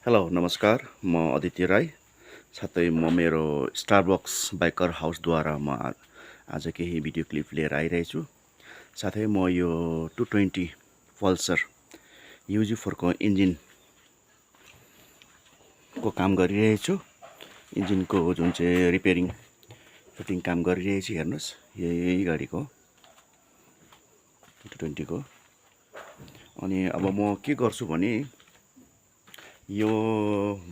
Hello नमस्कार म अदित्य राई साथै म मेरो स्टारबक्स बाइकर हाउसद्वारा आज केही भिडियो क्लिप लिएर आइरहेछु। साथै म यो 220 पल्सर ug4 को इन्जिनको काम गरिरहेछु। इन्जिनको जुन चाहिँ रिपेयरिङ फिटिङ काम गरिरहेछु। हेर्नुहोस् यही गाडीको 220 को। अनि अब म के गर्छु भने यो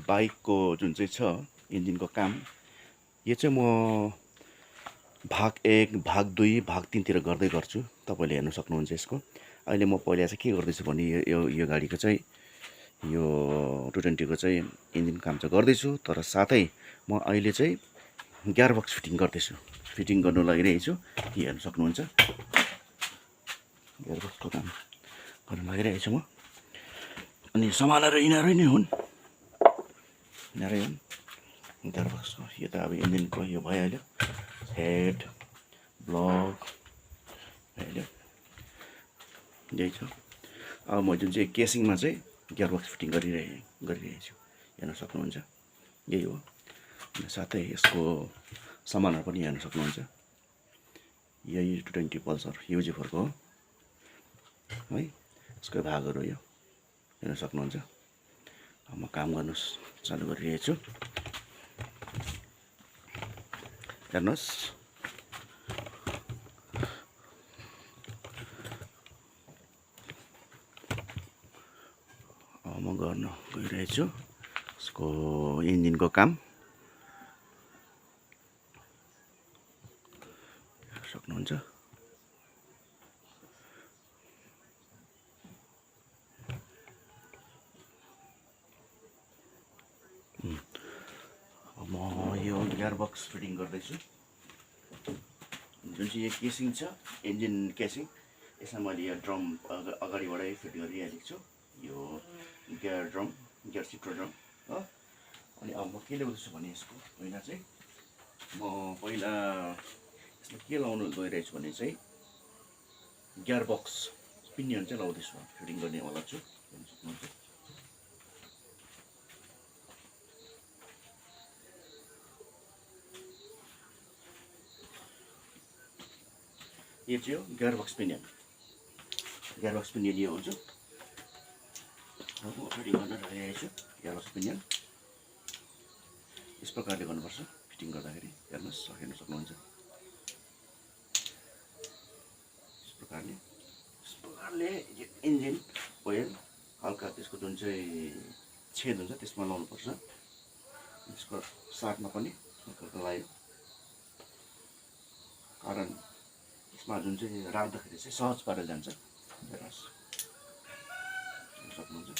बाइकको जुन चाहिँ छ इन्जिनको काम, यो चाहिँ म भाग 1, भाग 2, भाग 3 तिर गर्दै गर्छु। तपाईँले हेर्न सक्नुहुन्छ यसको। अहिले म पहिला चाहिँ के गर्दैछु भने यो गाडीको चाहिँ यो 220 को चाहिँ इन्जिन काम चाहिँ गर्दैछु, तर साथै म अहिले चाहिँ गियरबक्स फिटिङ गर्दैछु। फिटिङ गर्नु लागिरहेको छु। हेर्न सक्नुहुन्छ गियरबक्सको काम गर्न लागिरहेको छु म। अनि सामानहरू यिनीहरू नै हुन्, गियरबक्सको। यो त अब इन्जिनको यो भइहाल्यो, हेड ब्लक भइहाल्यो, यही छ। अब म जुन चाहिँ केसिङमा चाहिँ गियरबक्स फिटिङ गरिरहेको छु, हेर्न सक्नुहुन्छ यही हो। साथै यसको सामानहरू पनि हेर्न सक्नुहुन्छ, यही 220 पल्सर ug4 को हो है। यसको भागहरू यो हेर्न सक्नुहुन्छ। म काम गर्नु चालु गरिरहेको छु। हेर्नुहोस् म गर्न गइरहेको छु यसको इन्जिनको काम। सक्नुहुन्छ म यो गियरबक्स फिटिङ गर्दैछु। जुन चाहिँ यो केसिङ छ, इन्जिन केसिङ, यसमा मैले यो ड्रम अगाडिबाटै फिट गरिहालेको छु। यो gear drum, gear sifter drum हो। अनि अब म के ल्याउँदैछु भने यसको पहिला चाहिँ यसमा के लाउनु गइरहेको छु भने चाहिँ गियरबक्स पिनियन चाहिँ लाउँदैछु, फिटिङ गर्नेवाला छु। यो चाहिँ हो गियरबक्स पिनियन यो हुन्छ। म फिटिङ गर्न लागिरहेको छु गियरबक्स पिनियन। यस प्रकारले गर्नुपर्छ फिटिङ गर्दाखेरि। हेर्नुहोस्, हेर्न सक्नुहुन्छ यस प्रकारले इन्जिन ओयल हल्का त्यसको जुन चाहिँ छेद हुन्छ त्यसमा लाउनुपर्छ। यसको साथमा पनि हल्का लगायो, कारण यसमा जुन चाहिँ राख्दाखेरि चाहिँ सहज पारेर जान्छ। हेर्नुहोस्, सक्नुहुन्छ।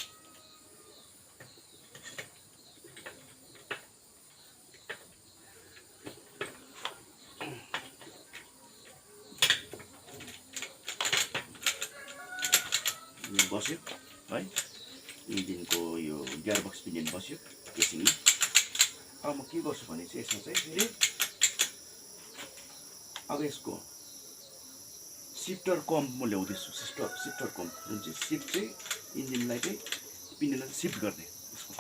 बस्यो है, इन्जिनको यो गियरबक्स पिनियन बस्यो केसिङमा। अब म के गर्छु भने चाहिँ यसमा चाहिँ फेरि अब यसको सिफ्टर कम्प म ल्याउँदैछु। सिफ्टर कम्प जुन चाहिँ सिफ्ट चाहिँ इन्जिनलाई चाहिँ पिनियनलाई सिफ्ट गर्ने यसको।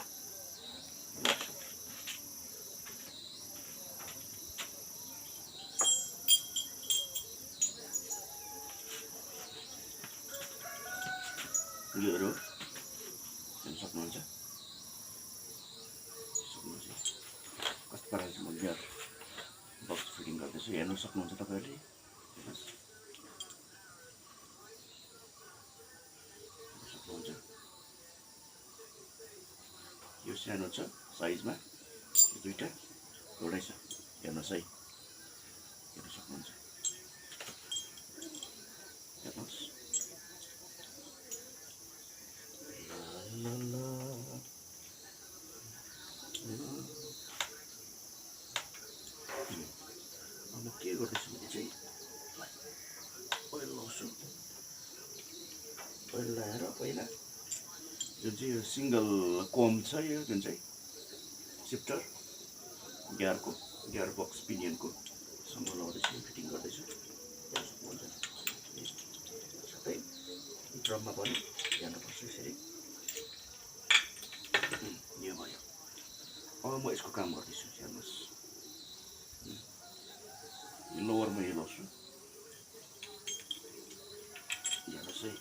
योहरू हेर्न सक्नुहुन्छ कस्तो प्रकारले म गियरबक्स फिटिङ गर्दैछु हेर्न सक्नुहुन्छ तपाईँहरूले। सक्नुहुन्छ यो सानो छ साइजमा, दुईवटा एउटै छ, हेर्नुहोस् है, हेर्न सक्नुहुन्छ। हेर्नुहोस् अब के गर्दैछु भने चाहिँ ओइल लाउँछु। ओइल लगाएर पहिला जुन चाहिँ यो सिङ्गल कोम छ, यो जुन चाहिँ सिफ्टर गियरबक्स पिनियनको सम्म लाउँदैछु, फिटिङ गर्दैछु। साथै ड्रममा पनि हेर्नुपर्छ यसरी। अब म यसको काम गर्दैछु हेर्नुहोस् लोवरमा यो लाउँछु हेर्नुहोस् है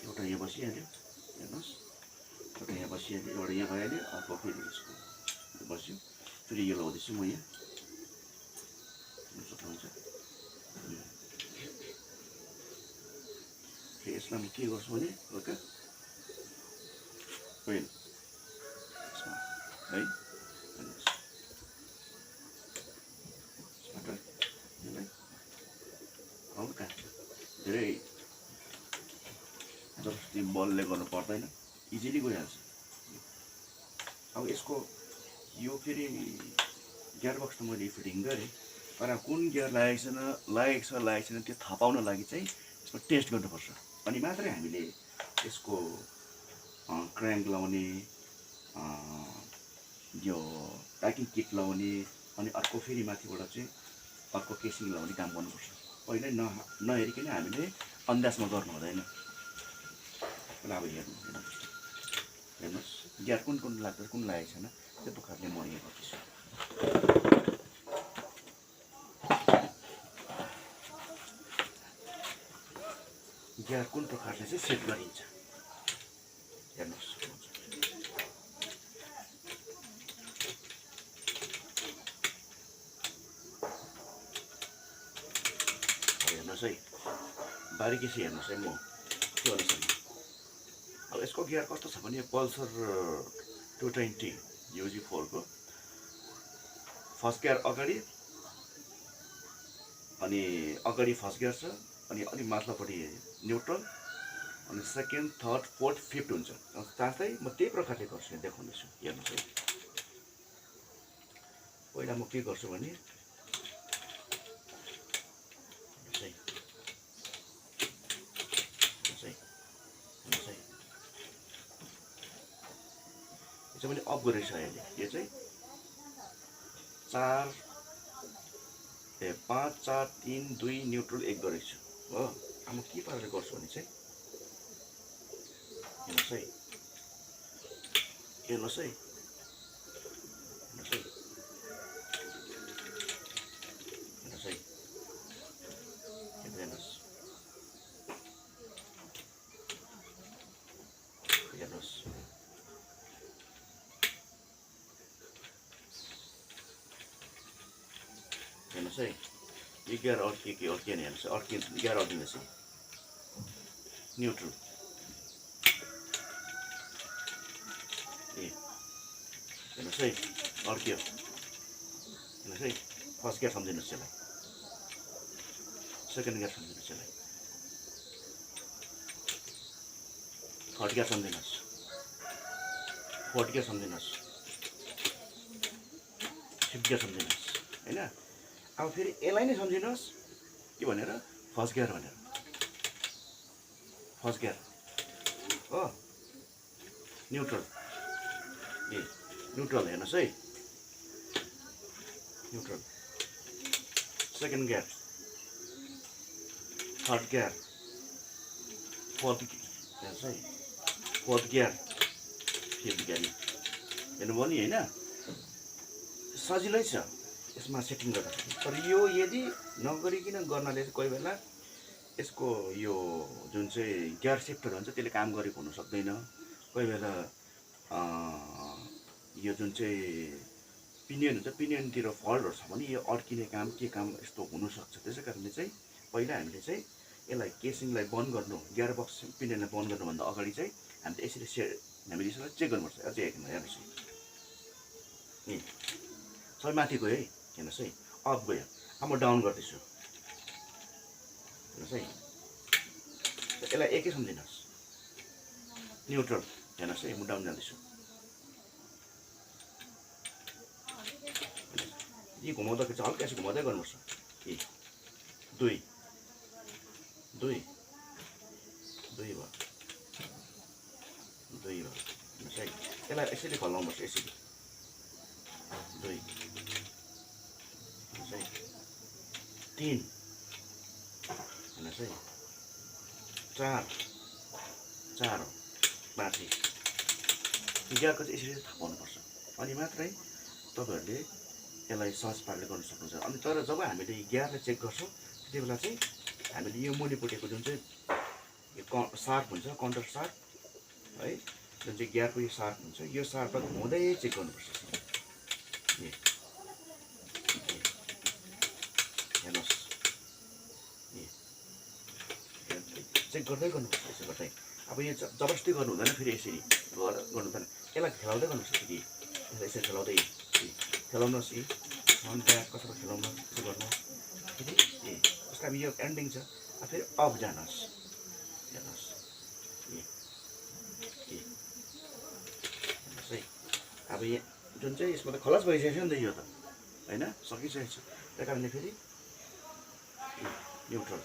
एउटा यहाँ बसिहाल्यो हेर्नुहोस् एउटा यहाँ बसिहाल्यो एउटा यहाँ भइहाल्यो अर्को फेरि यसको बस्यो फेरि यो लगाउँदैछु म यहाँ सक्नुहुन्छ यसलाई म के गर्छु भने हल्का पेन है हल्का धेरै जबरजस्ती बलले गर्नु पर्दैन इजिली गइहाल्छ अब यसको यो फेरि गियर बक्स त मैले फिटिङ गरेँ तर कुन गियर लागेको छैन त्यो थाहा पाउन लागि चाहिँ यसको टेस्ट गर्नुपर्छ अनि मात्रै हामीले यसको क्र्याङ्क लाउने यो प्याकिङ किट लाउने अनि अर्को फेरि माथिबाट चाहिँ अर्को केसिङ लाउने काम गर्नुपर्छ पहिल्यै नहेरिकन हामीले अन्दाजमा गर्नु हुँदैन अब हेर्नुहोस् गियर कुन लाग्छ कुन लागेको छैन त्यो प्रकारले म यहाँ गर्दैछु गियर कुन प्रकारले चाहिँ सेट गरिन्छ हेर्नुहोस् हेर्नुहोस् है बारीकी चाहिँ हेर्नुहोस् है म त्यो अनुसार अब यसको गियर कस्तो छ भने पल्सर 220 ug4 को फर्स्ट गियर अगाडि अनि फर्स्ट गियर छ अनि अलिक माथिल्लोपट्टि न्युट्रल अनि सेकेन्ड थर्ड फोर्थ फिफ्थ हुन्छ साथै म त्यही प्रकारले गर्छु देखाउँदैछु हेर्नुहोस् है पहिला म के गर्छु भने मैले अफ गरेको छु अहिले यो चाहिँ 5 4 3 2 न्युट्रल 1 गरेको छु हो अब म के पाराले गर्छु भने चाहिँ हेर्नुहोस् है हेर्नुहोस् है हेर्नुहोस् है यो गियर अड्किएन हेर्नुहोस् गियर अड्किँदैछ न्युट्रल हेर्नुहोस् है अड्कियो हेर्नुहोस् है फर्स्ट गियर सम्झिनुहोस् यसलाई सेकेन्ड गियर सम्झिनुहोस् यसलाई थर्ड गियर सम्झिनुहोस् फोर्थ गियर सम्झिनुहोस् फिफ्थ गियर सम्झिनुहोस् होइन अब फेरि यसलाई नै सम्झिनुहोस् के भनेर फर्स्ट गियर भनेर फर्स्ट गियर हो न्युट्रल न्युट्रल हेर्नुहोस् है neutral second gear third gear fourth हेर्नुहोस् है फोर्थ गियर फिफ्थ गियर हेर्नुभयो नि होइन सजिलै छ यसमा सेटिङ गर्दा तर यो यदि नगरिकन गर्नाले चाहिँ कोही बेला यसको यो जुन चाहिँ गियर सिफ्टर हुन्छ त्यसले काम गरेको हुन सक्दैन कोही बेला यो जुन चाहिँ पिनियन हुन्छ पिनियनतिर फल्टहरू छ भने यो अड्किने काम के काम यस्तो हुनसक्छ त्यसै कारणले चाहिँ पहिला हामीले चाहिँ यसलाई केसिङलाई बन्द गर्नु गियर बक्स पिनियनलाई बन्द गर्नुभन्दा अगाडि चाहिँ हामीले यसरी हामीले यसलाई चेक गर्नुपर्छ अझै एकमा हेर्नुहोस् है सबै माथि गयो है हेर्नुहोस् है अफ गयो अब म डाउन गर्दैछु हेर्नुहोस् है यसलाई एकै सम्झिनुहोस् न्युट्रल हेर्नुहोस् है म डाउन जाँदैछु यी घुमाउँदाखेरि चाहिँ हल्का यसो घुमाउँदै गर्नुपर्छ दुई दुई दुई भयो सही यसलाई यसरी फलाउनुपर्छ यसरी दुई सही तीन सही चार चार हो बाँची गियरको चाहिँ यसरी थाहा पाउनुपर्छ अनि मात्रै तपाईँहरूले यसलाई सहज पाराले गर्न सक्नुहुन्छ अनि तर जब हामीले गियरलाई चेक गर्छौँ त्यति बेला चाहिँ हामीले यो मुनिपट्टिको जुन चाहिँ सार्प हुन्छ काउन्टर सार्प है जुन चाहिँ गियरको यो सार्प हुन्छ यो सार्पमा घुमाउँदै चेक गर्नुपर्छ हेर्नुहोस् चेक गर्दै गर्नुपर्छ यसो गर्दै अब यो जबरजस्ती गर्नु हुँदैन फेरि यसरी गर्नु हुँदैन यसलाई खेलाउँदै गर्नुपर्छ फेरि यसरी खेलाउँदै खेलाउनुहोस् फ्रन्ट ब्याक कसरी खेलाउनु यसो गर्नु फेरि जस्तो अब यो एन्डिङ छ फेरि अफ जानुहोस् हेर्नुहोस् है अब यहाँ जुन चाहिँ यसमा त खलास भइसकेको छ नि त यो त होइन सकिसकेको छ त्यही कारणले फेरि न्युट्रल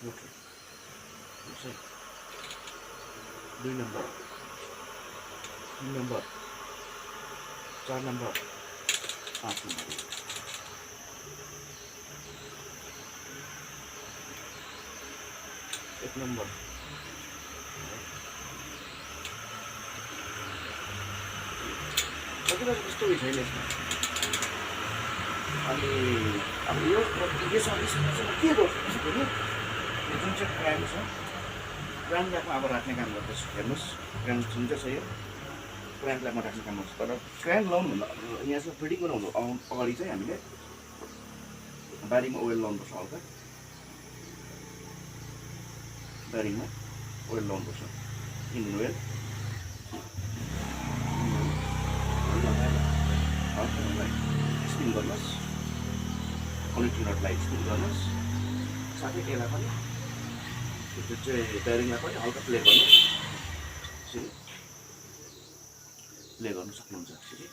है 2 number 3 number 4 number 5 number 1 number कतिवटा त्यस्तो उयो छैन यसमा अनि अब यसमा के गर्छु भने यो जुन चाहिँ क्राम छ क्रामलाई म अब राख्ने काम गर्दैछु हेर्नुहोस् क्राम जुन चाहिँ छ यो क्रामलाई म राख्ने काम गर्छु तर क्राम लाउनुभन्दा यहाँ चाहिँ फिटिङ गराउनु अगाडि चाहिँ हामीले ब्यारिङमा ओइल लाउनुपर्छ हल्का ब्यारिङमा ओइल लाउनुपर्छ इन्जिन ओइल स्पिन गर्नुहोस् कनेक्टिङ रडलाई स्पिन गर्नुहोस् साथै यसलाई पनि जुन चाहिँ ब्यारिङलाई पनि हल्का प्ले गर्नु यसरी प्ले गर्नु सक्नुहुन्छ यसरी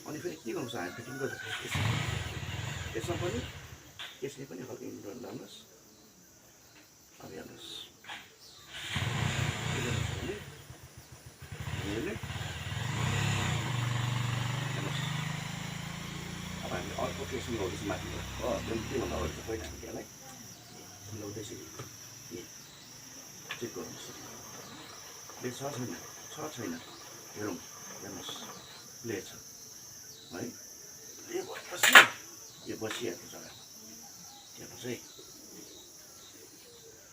अनि फेरि के गर्नुपर्छ हामी फिटिङ गर्दाखेरि यसमा पनि यसले पनि हल्का इन्जिन ओइल लाउनुहोस् अब हेर्नुहोस् हामीले अर्को केसिङ गर्दैछ माथि हो त्योभन्दा अगाडि चाहिँ पहिला हामीले यसलाई मिलाउँदैछ चेक गर्नुहोस् प्ले छ छैन हेरौँ हेर्नुहोस् प्ले छ है प्ले भएपछि यो बसिहाल्छ जग्गामा हेर्नुहोस् है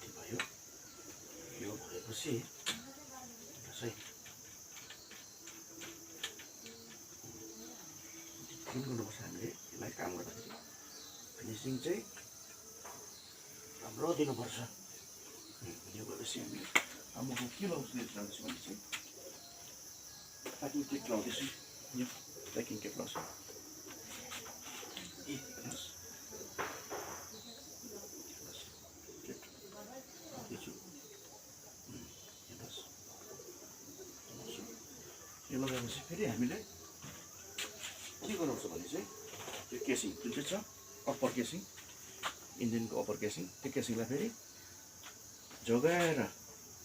के भयो यो भएपछि हेर्नुहोस् है फिनिङ गर्नुपर्छ हामीले यसलाई काम गर्दाखेरि फिनिसिङ चाहिँ राम्रो दिनुपर्छ यो भएपछि हामी अब म के लाउँछु जाँदैछु भने चाहिँ प्याकिङ किट लाउँदैछु यो प्याकिङ किट लाउँछु हेर्नुहोस् यो लगाएपछि फेरि हामीले के गर्नुपर्छ भने चाहिँ यो केसिङ जुन चाहिँ छ अप्पर केसिङ इन्जिनको अप्पर केसिङ त्यो केसिङलाई फेरि जोगाएर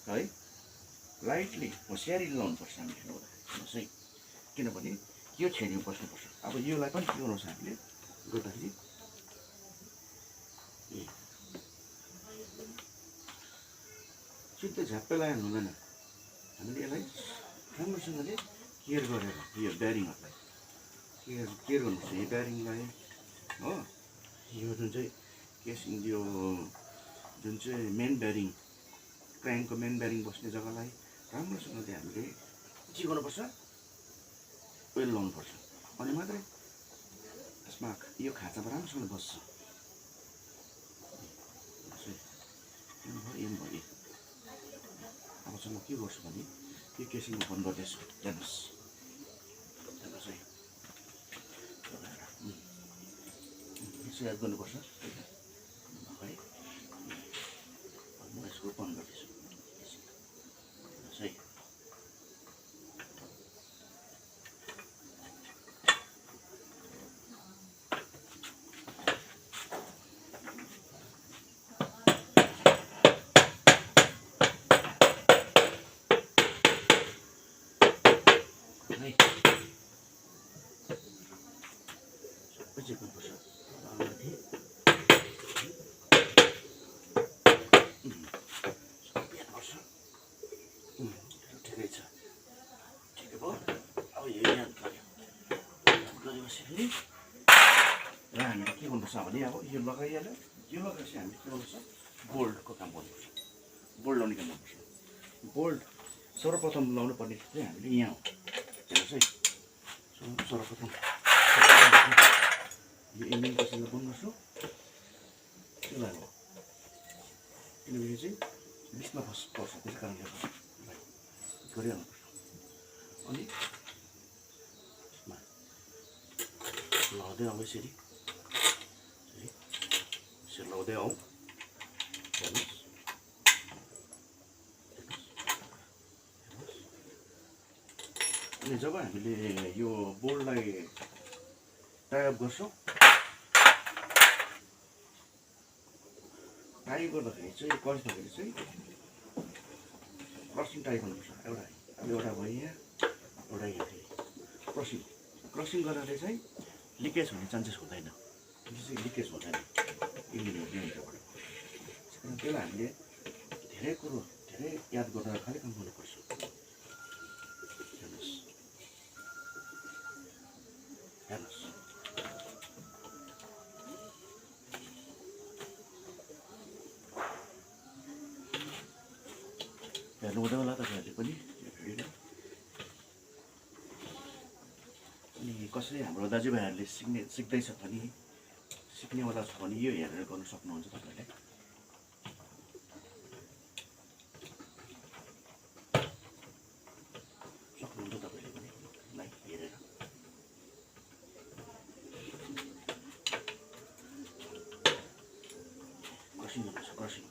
है लाइटली होसियारी लाउनुपर्छ हामीले हेर्नुहोस् है किनभने यो छेडिङ बस्नुपर्छ अब योलाई पनि के गर्नुपर्छ हामीले गर्दाखेरि सिधै झ्याप्पै लगायो हुँदैन हामीले यसलाई राम्रोसँगले केयर गरेर यो ब्यारिङहरूलाई केयर गर्नुपर्छ यो ब्यारिङलाई हो यो जुन चाहिँ केसिङ यो जुन चाहिँ मेन ब्यारिङ क्र्याङ्कको मेन ब्यारिङ बस्ने जग्गालाई राम्रोसँगले हामीले के गर्नुपर्छ ओइल लाउनुपर्छ अनि मात्रै यसमा यो खाँचामा राम्रोसँगले बस्छ भयो अब चाहिँ म के गर्छु भने यो केसिङ बन्द गर्दैछु हेर्नुहोस् हेर्नुहोस् है यसो याद गर्नुपर्छ है म यसको बन्द गर्दैछु है चेक गर्नुपर्छ माथि ठिकै छ ठिकै भयो अब यो याद गऱ्यो गरेपछि फेरि र हामीले के गर्नुपर्छ भने अब यो लगाइहाल्यो यो लगाएपछि हामीले के गर्नुपर्छ बोल्टको काम गर्नुपर्छ बोल्ट लाउने काम गर्नुपर्छ बोल्ट सर्वप्रथम लाउनु पर्ने चाहिँ हामीले यहाँ हो हेर्नुहोस् है सर्वप्रथम यो इन्जिन कसैलाई बन्द गर्छु त्यो लाग्यो किनभने चाहिँ बिचमा पर्छ त्यस कारणले गरिहाल्नुपर्छ अनि लाउँदै आउँ यसरी लाउँदै आउँ हेर्नुहोस् अनि जब हामीले यो बोल्टलाई टाइअप गर्छौँ टाइ गर्दाखेरि चाहिँ कस्दाखेरि चाहिँ क्रसिङ टाइ गर्नुपर्छ एउटा भयो यहाँ एउटा यहाँ फेरि क्रसिङ गर्नाले चाहिँ लिकेज हुने चान्सेस हुँदैन चाहिँ लिकेज हुँदैन इन्जिनबाट त्यसलाई हामीले धेरै कुरो धेरै याद गरेर खालि काम गर्नुपर्छ हेर्नुहोस् हेर्नु हुँदै होला तपाईँहरूले पनि अनि कसै हाम्रो दाजुभाइहरूले सिक्दैछ भने सिक्नेवाला छ भने यो हेरेर गर्न सक्नुहुन्छ तपाईँहरूले सक्नुहुन्छ तपाईँले पनि लाइक हेरेर क्रसिङ गर्नुहोस् क्रसिङ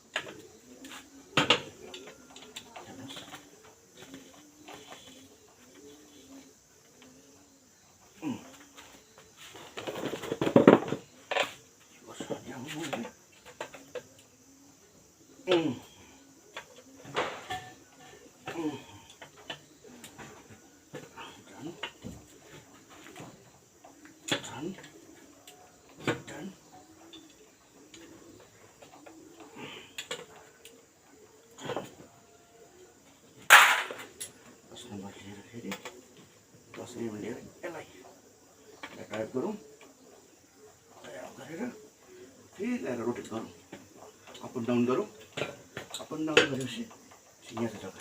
फेरि कसरी लिएर यसलाई टाइप गरौँ टाइप गरेर फेरि ल्याएर रोटेट गरौँ अप एन्ड डाउन गरौँ अप एन्ड डाउन गरेपछि यहाँ छ जग्गा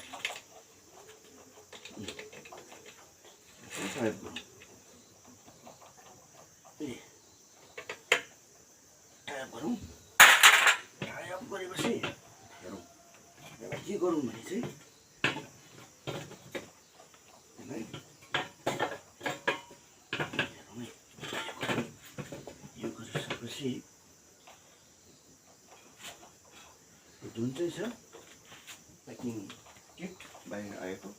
टाइप गरौँ टाइप गरौँ टाइप गरेपछि हेरौँ यसलाई के गरौँ भने चाहिँ जुन चाहिँ छ प्याकिङ किट बाहिर आएको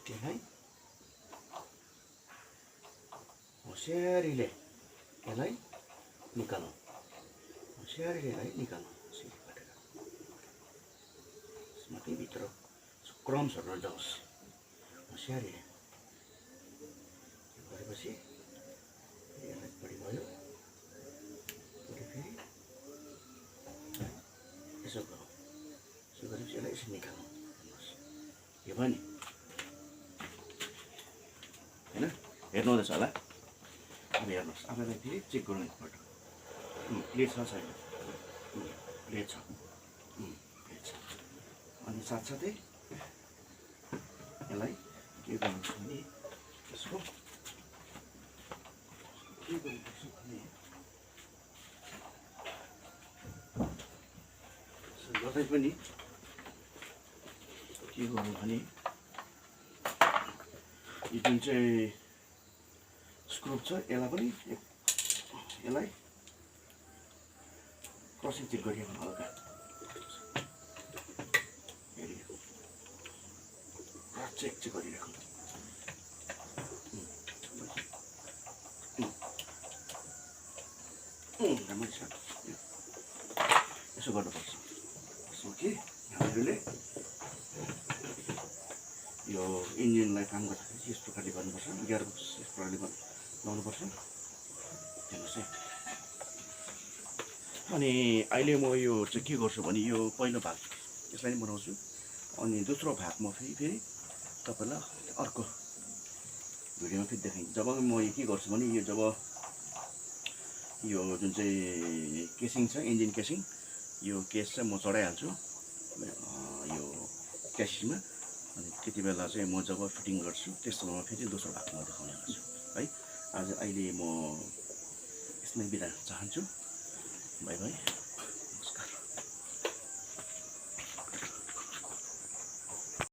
त्यसलाई होसियारीले यसलाई निकालौँ होसियारीले यसलाई निकालौँ यसरी काटेर यसमा त्यही भित्र क्रम्सहरू जाओस् होसियारीले गरेपछि यसलाई बढी भयो फेरि यसो गरौँ यसो गरेपछि यसलाई यसरी निकालौँ हेर्नुहोस् यो भयो नि होइन हेर्नु हुँदैछ होला अब हेर्नुहोस् अब यसलाई फेरि चेक गरौँ एकपल्ट प्लेट छ छैन प्लेट छ अनि साथसाथै यसलाई के गर्नुपर्छ भने यसको के गर्नुपर्छ भने गर्दै पनि के गर्नु भने यो जुन चाहिँ स्क्रुप छ यसलाई पनि यसलाई क्रसिङ चेक गरिराख्नु हल्का चेक चाहिँ गरिराख्नु राम्ररी छ यसो गर्नुपर्छ यसो कि हामीहरूले यो इन्जिनलाई काम गर्दाखेरि यस प्रकारले गर्नुपर्छ, गियरबक्स यस प्रकारले लाउनुपर्छ। हेर्नुहोस् है। अनि अहिले म यो चाहिँ के गर्छु भने यो पहिलो भाग यसलाई नै बनाउँछु, अनि दोस्रो भाग म फेरि तपाईँलाई अर्को भिडियोमा फेरि देखाइदिन्छु। जब म यो के गर्छु भने यो जब यो जुन चाहिँ केसिङ छ, इन्जिन केसिङ, यो केस चाहिँ म चढाइहाल्छु यो क्यासिसमा। अनि त्यति बेला चाहिँ म जब फिटिङ गर्छु त्यस समयमा फेरि दोस्रो भागमा देखाउने गर्छु है। अहिले म यसमै बिदा चाहन्छु। By by.